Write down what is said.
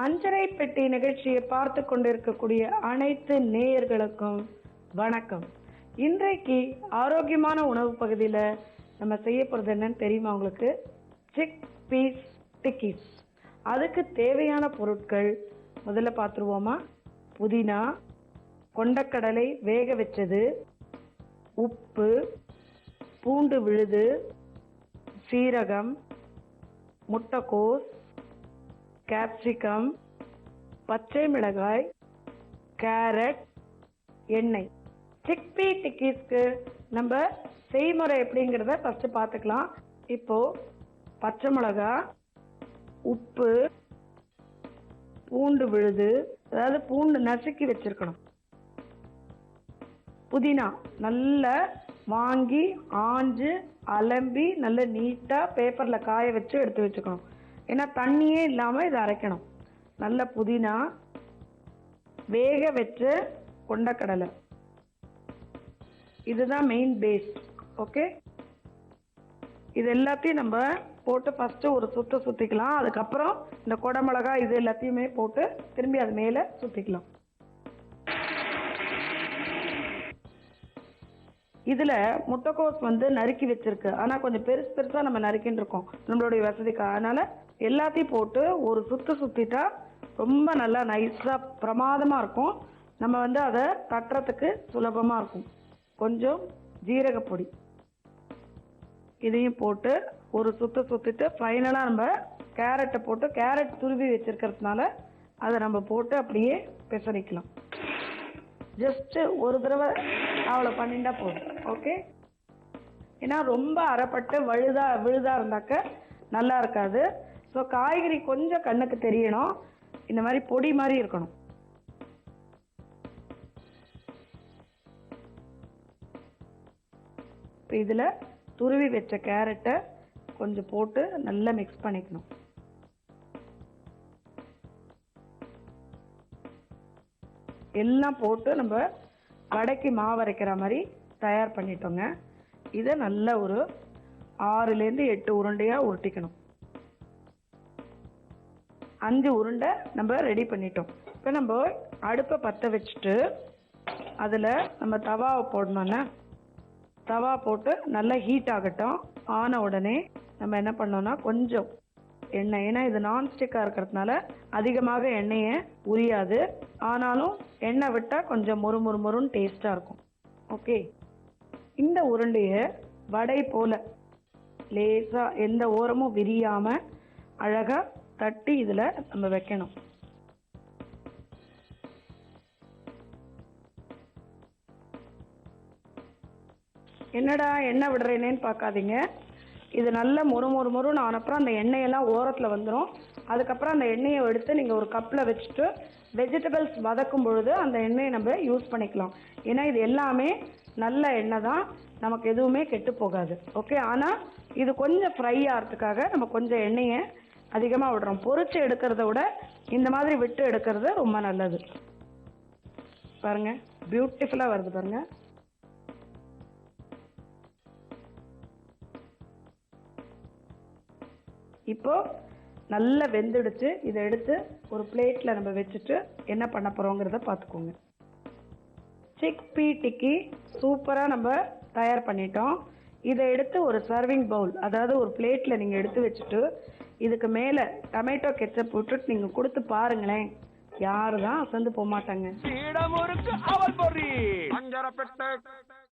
அஞ்சரை பெட்டி நிகழ்ச்சியை பார்த்து கொண்டிருக்கக்கூடிய அனைத்து நேயர்களுக்கும் வணக்கம். இன்றைக்கு ஆரோக்கியமான உணவு பகுதியில் நம்ம செய்ய போறது என்னன்னு தெரியுமா உங்களுக்கு? Chickpeas tikkis. அதுக்கு தேவையான பொருட்கள் முதல்ல பார்த்துருவோமா? புதினா, கொண்டக்கடலை வேக வச்சது, உப்பு, பூண்டு விழுது, சீரகம், முட்டைக்கோஸ், கேப்சிகம், பச்சை மிளகாய், கேரட், எண்ணெய். சிக்பீ டிக்கீஸ்க்கு நம்ம செய்முறை எப்படிங்கிறத ஃபர்ஸ்ட் பார்த்துக்கலாம். இப்போ பச்சை மிளகாய், உப்பு, பூண்டு விழுது, அதாவது பூண்டு நசுக்கி வச்சிருக்கணும். புதினா நல்லா வாங்கி ஆஞ்சு அலம்பி நல்ல நீட்டா பேப்பர்ல காய வச்சு எடுத்து வச்சுக்கணும். ஏன்னா தண்ணியே இல்லாம இதை அரைக்கணும். நல்ல புதினா, வேக வச்ச கொண்டக்கடலை, இதுதான் மெயின் பேஸ். ஓகே, இது எல்லாத்தையும் நம்ம போட்டு ஃபர்ஸ்ட் ஒரு சுத்த சுத்திக்கலாம். அதுக்கப்புறம் இந்த குடமிளகாய் இது எல்லாத்தையுமே போட்டு திரும்பி அது மேல சுத்திக்கலாம். இதுல முட்டைக்கோஸ் நறுக்கி வச்சிருக்கு, ஆனா கொஞ்சம் பெருசு பெருசா நம்ம நறுக்கின்னு இருக்கோம் நம்மளுடைய வசதிக்கு. அதனால எல்லாத்தையும் போட்டு ஒரு சுத்திட்டா ரொம்ப நல்லா நைஸா பிரமாதமா இருக்கும். நம்ம அதை தட்டுறதுக்கு சுலபமா இருக்கும். கொஞ்சம் ஜீரகப்பொடி இதையும் போட்டு ஒரு சுத்திட்டு ஃபைனலா நம்ம கேரட்டை போட்டு, கேரட் துருவி வச்சிருக்கிறதுனால அதை நம்ம போட்டு அப்படியே பெசரிக்கலாம். ஜஸ்ட் ஒரு தடவை அவ்வளோ பண்ணிட்டா போதும். ஓகே, ஏன்னா ரொம்ப அரைப்பட்டு விழுதா இருந்தாக்க நல்லா இருக்காது. ஸோ காய்கறி கொஞ்சம் கண்ணுக்கு தெரியணும், இந்த மாதிரி பொடி மாதிரி இருக்கணும். இப்போ இதில் துருவி வச்ச கேரட்டை கொஞ்சம் போட்டு நல்லா மிக்ஸ் பண்ணிக்கணும். எல்லாம் போட்டு நம்ம வடைக்கு மாவு அரைக்கிற மாதிரி தயார் பண்ணிட்டோங்க. இதை நல்ல ஒரு 6லேருந்து 8 உருண்டையா உருட்டிக்கணும். 5 உருண்டை நம்ம ரெடி பண்ணிட்டோம். இப்போ நம்ம அடுப்பை பற்ற வச்சுட்டு அதில் நம்ம தவாவை போடணும்னா தவா போட்டு நல்லா ஹீட் ஆகட்டும். ஆன உடனே நம்ம என்ன பண்ணோம்னா கொஞ்சம் எண்ணெய், ஏன்னா இது நான்ஸ்டிக்காக இருக்கிறதுனால அதிகமாக எண்ணெயை உரியாது. ஆனாலும் எண்ணெய் விட்டால் கொஞ்சம் மொறுன்னு டேஸ்டாக இருக்கும். ஓகே, இந்த உருண்டையை வடை போல லேசாக எந்த ஓரமும் விரியாமல் அழகாக தட்டி இதில் நம்ம வைக்கணும். என்னடா எண்ணெய் விடுறேனேன்னு பார்க்காதீங்க. இது நல்ல மொறுன்னு ஆனப்புறம் அந்த எண்ணெயெல்லாம் ஓரத்தில் வந்துடும். அதுக்கப்புறம் அந்த எண்ணெயை எடுத்து நீங்கள் ஒரு கப்பில் வச்சுட்டு வெஜிடபிள்ஸ் வதக்கும் பொழுது அந்த எண்ணெயை நம்ம யூஸ் பண்ணிக்கலாம். ஏன்னா இது எல்லாமே நல்ல எண்ணெய் தான், நமக்கு எதுவுமே கெட்டு போகாது. ஓகே, ஆனால் இது கொஞ்சம் ஃப்ரை ஆகிறதுக்காக நம்ம கொஞ்சம் எண்ணெயை அதிகமாக விடுறோம். பொரிச்சு எடுக்கிறத விட இந்த மாதிரி விட்டு எடுக்கிறது ரொம்ப நல்லது. பாருங்க, பியூட்டிஃபுல்லாக வருது பாருங்க. இப்போ நல்லா வெந்துடுச்சு. இதை எடுத்து ஒரு பிளேட்ல நம்ம வச்சுட்டு என்ன பண்ண போறோங்கிறத பார்த்துக்கோங்க. சிக்பீ டிக்கி சூப்பரா நம்ம தயார் பண்ணிட்டோம். இதை எடுத்து ஒரு சர்விங் பவுல், அதாவது ஒரு பிளேட்ல நீங்க எடுத்து வச்சுட்டு இதுக்கு மேல டொமேட்டோ கெச்சப் போட்டுட்டு நீங்க கொடுத்து பாருங்களேன், யாருதான் அசந்து போக மாட்டாங்க.